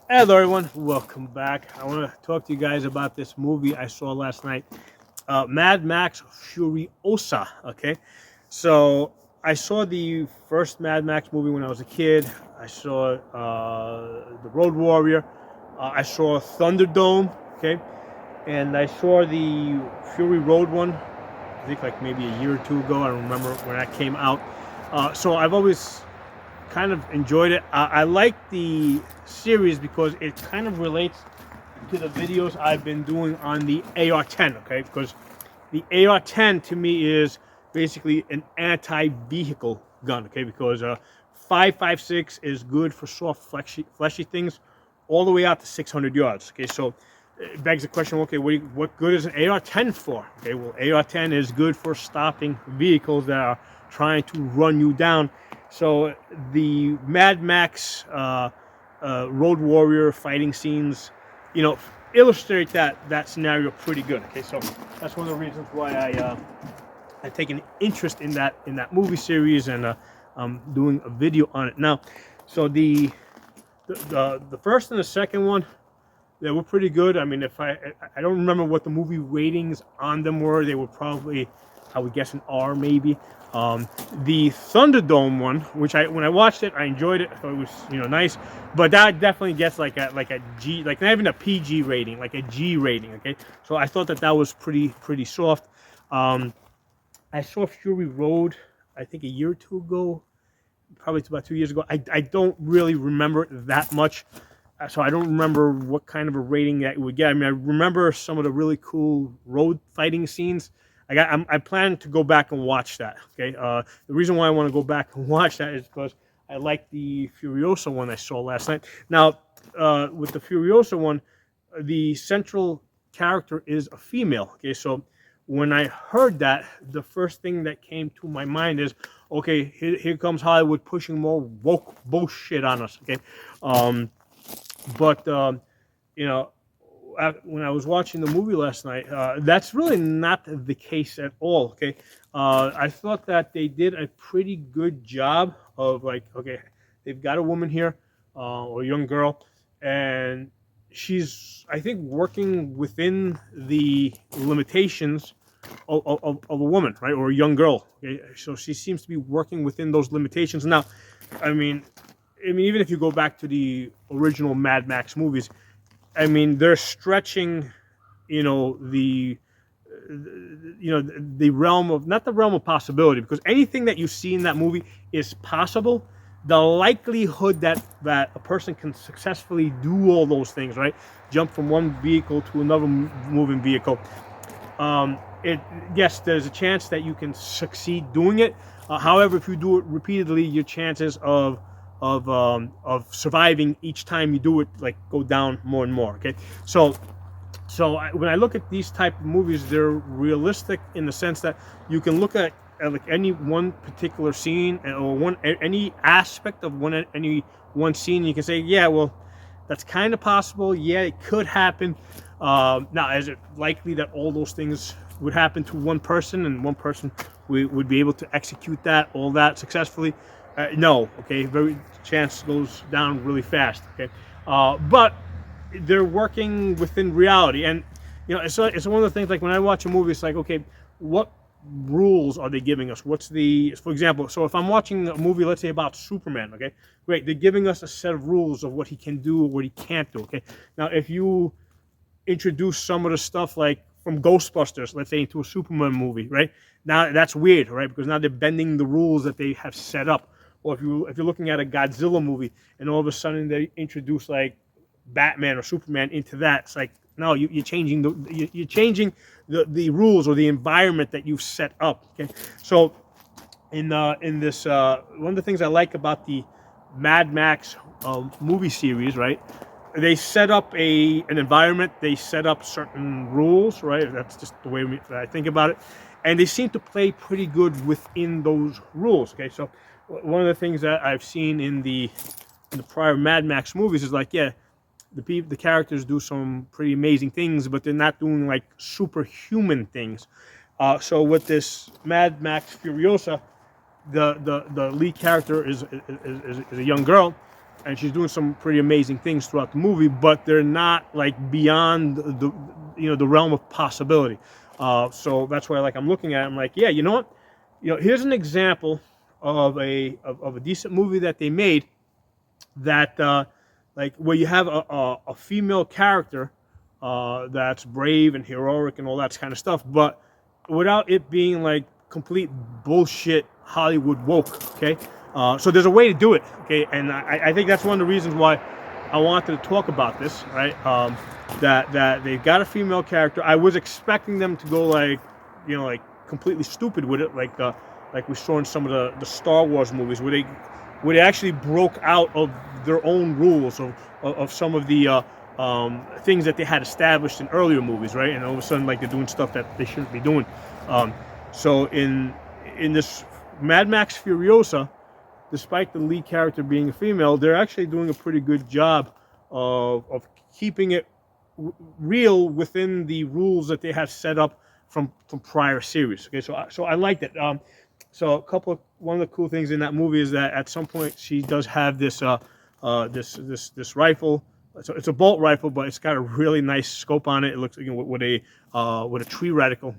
Hello, everyone. Welcome back. I want to talk to you guys about this movie I saw last night, Mad Max Furiosa. Okay, so I saw the first Mad Max movie when I was a kid. I saw the Road Warrior. I saw Thunderdome. Okay, and I saw the Fury Road one. I think like maybe a year or two ago. I don't remember when that came out. So I've always kind of enjoyed it. I like the series because it kind of relates to the videos I've been doing on the AR-10. Okay, because the AR-10 to me is basically an anti-vehicle gun. Okay, because 5.56 is good for soft, fleshy things, all the way out to 600 yards. Okay, so it begs the question. Okay, what good is an AR-10 for? Okay, well, AR-10 is good for stopping vehicles that are trying to run you down. So the Mad Max Road Warrior fighting scenes, you know, illustrate that scenario pretty good. Okay, so that's one of the reasons why I take an interest in that movie series, and I'm doing a video on it now. So the first and the second one, they were pretty good. I mean, if I don't remember what the movie ratings on them were. They were probably, I would guess, an R maybe. The Thunderdome one, which when I watched it, I enjoyed it. I thought it was nice, but that definitely gets like a G, like not even a PG rating, like a G rating. Okay, so I thought that was pretty soft. Um, I saw Fury Road, I think a year or two ago, probably about 2 years ago. I don't really remember it that much. So I don't remember what kind of a rating that it would get. I mean, I remember some of the really cool road fighting scenes. I plan to go back and watch that. Okay. The reason why I want to go back and watch that is because I like the Furiosa one I saw last night. Now, with the Furiosa one, the central character is a female. Okay, so when I heard that, the first thing that came to my mind is, okay, here comes Hollywood pushing more woke bullshit on us. Okay, but you know, when I was watching the movie last night, that's really not the case at all. Okay, I thought that they did a pretty good job of, like, okay, they've got a woman here, or a young girl, and she's, I think, working within the limitations of a woman, right, or a young girl. Okay? So she seems to be working within those limitations. Now, I mean, even if you go back to the original Mad Max movies, I mean, they're stretching, you know, the realm of, not the realm of possibility, because anything that you see in that movie is possible. The likelihood that a person can successfully do all those things, right, jump from one vehicle to another moving vehicle, it yes, there's a chance that you can succeed doing it. However, if you do it repeatedly, your chances of surviving each time you do it, like, go down more and more. Okay, when I look at these type of movies, they're realistic in the sense that you can look at like any one particular scene, or any aspect of any one scene. You can say, yeah, well, that's kind of possible. Yeah, it could happen. Now, is it likely that all those things would happen to one person, and one person would be able to execute all that successfully? No. Okay, very chance goes down really fast. Okay, but they're working within reality, and it's one of the things. Like, when I watch a movie, it's like, okay, what rules are they giving us? For example, so if I'm watching a movie, let's say about Superman, okay, great, they're giving us a set of rules of what he can do or what he can't do. Okay, now if you introduce some of the stuff, like from Ghostbusters, let's say, into a Superman movie, right? Now that's weird, right? Because now they're bending the rules that they have set up. Or if you're looking at a Godzilla movie, and all of a sudden they introduce, like, Batman or Superman into that, it's like, no, you're changing the rules or the environment that you've set up. Okay, so in this, one of the things I like about the Mad Max movie series, right? They set up an environment. They set up certain rules, right? That's just the way that I think about it, and they seem to play pretty good within those rules. Okay, so one of the things that I've seen in the prior Mad Max movies is, like, yeah, the characters do some pretty amazing things, but they're not doing, like, superhuman things. So with this Mad Max Furiosa, the lead character is a young girl, and she's doing some pretty amazing things throughout the movie, but they're not like beyond the realm of possibility. So that's why I'm looking at it, I'm like, yeah, you know what, here's an example of a decent movie that they made that like where you have a female character that's brave and heroic and all that kind of stuff, but without it being like complete bullshit Hollywood woke. Okay, so there's a way to do it. Okay, and I think that's one of the reasons why I wanted to talk about this. Right, that they've got a female character. I was expecting them to go like like completely stupid with it, like we saw in some of the Star Wars movies where they actually broke out of their own rules of some of the things that they had established in earlier movies, right? And all of a sudden, like, they're doing stuff that they shouldn't be doing. So in this Mad Max Furiosa, despite the lead character being a female, they're actually doing a pretty good job of keeping it real within the rules that they have set up from prior series. Okay, so I like that. So one of the cool things in that movie is that at some point she does have this this rifle. It's a bolt rifle, but it's got a really nice scope on it. It looks with a tree reticle.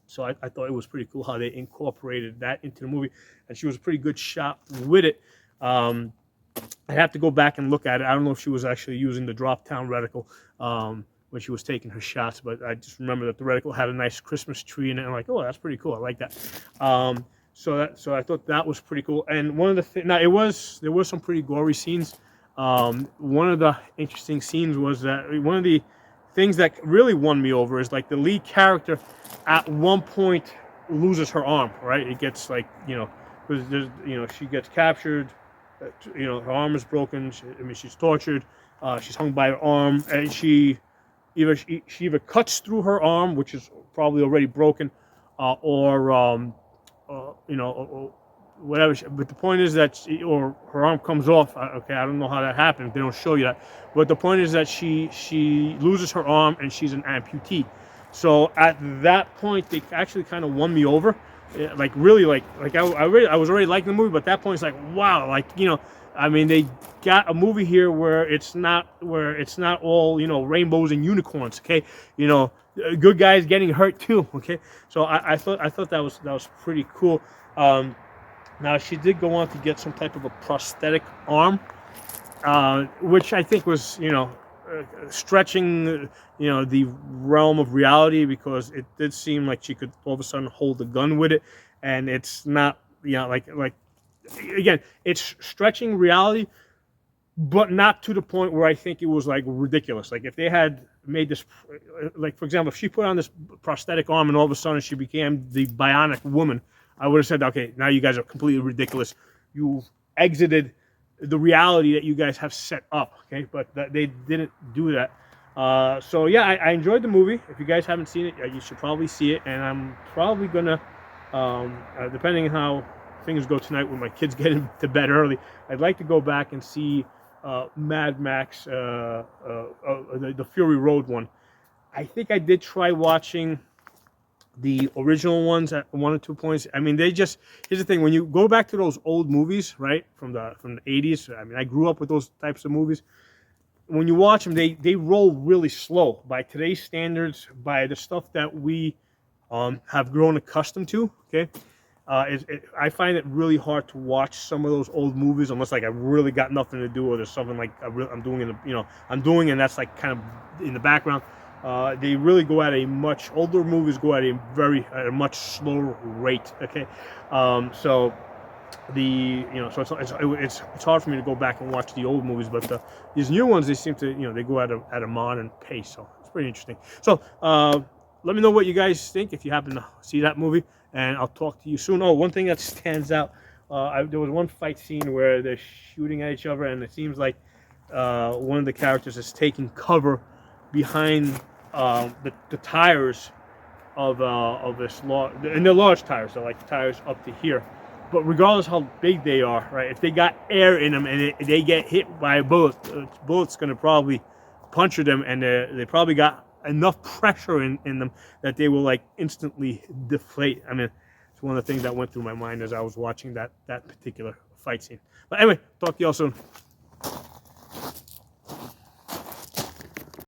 So I thought it was pretty cool how they incorporated that into the movie, and she was a pretty good shot with it. I have to go back and look at it. I don't know if she was actually using the drop down reticle when she was taking her shots, but I just remember that the reticle had a nice Christmas tree in it. And I'm like, oh, that's pretty cool. I like that. So I thought that was pretty cool. And one of the things, now there was some pretty gory scenes. One of the interesting scenes was that one of the things that really won me over is like the lead character at one point loses her arm, right? It gets like, she gets captured, her arm is broken. She's tortured. She's hung by her arm, and she either cuts through her arm, which is probably already broken, or whatever. But the point is that or her arm comes off. Okay, I don't know how that happened. They don't show you that. But the point is that she loses her arm and she's an amputee. So at that point, they actually kind of won me over. Like really, like I was already liking the movie, but at that point it's like, wow, I mean, they got a movie here where it's not all rainbows and unicorns. Okay, good guys getting hurt too. Okay, so I thought that was pretty cool. Now she did go on to get some type of a prosthetic arm, which I think was stretching the realm of reality, because it did seem like she could all of a sudden hold a gun with it, and it's not like again, it's stretching reality, but not to the point where I think it was like ridiculous. Like if they had made this, like for example, if she put on this prosthetic arm and all of a sudden she became the bionic woman, I would have said, okay, now you guys are completely ridiculous. You've exited the reality that you guys have set up, okay? But they didn't do that. So yeah, I enjoyed the movie. If you guys haven't seen it, you should probably see it. And I'm probably gonna, depending on how things go tonight when my kids get into bed early, I'd like to go back and see Mad Max, the Fury Road one. I think I did try watching the original ones at 1 or 2 points. I mean, here's the thing, when you go back to those old movies, right, from the 80s, I mean, I grew up with those types of movies. When you watch them, they roll really slow by today's standards, by the stuff that we have grown accustomed to, okay? I find it really hard to watch some of those old movies unless like I really got nothing to do, or there's something like I'm doing, and that's like kind of in the background. They really go at older movies go at a much slower rate. Okay, so it's hard for me to go back and watch the old movies, but these new ones, they seem to they go at a modern pace. So it's pretty interesting. So let me know what you guys think if you happen to see that movie, and I'll talk to you soon. Oh, one thing that stands out, there was one fight scene where they're shooting at each other, and it seems like one of the characters is taking cover behind the tires of this large, and they're large tires, so like the tires up to here. But regardless how big they are, right, if they got air in them and they get hit by a bullet's going to probably puncture them, and they probably got enough pressure in them that they will like instantly deflate. I mean, it's one of the things that went through my mind as I was watching that particular fight scene. But anyway, talk to y'all soon.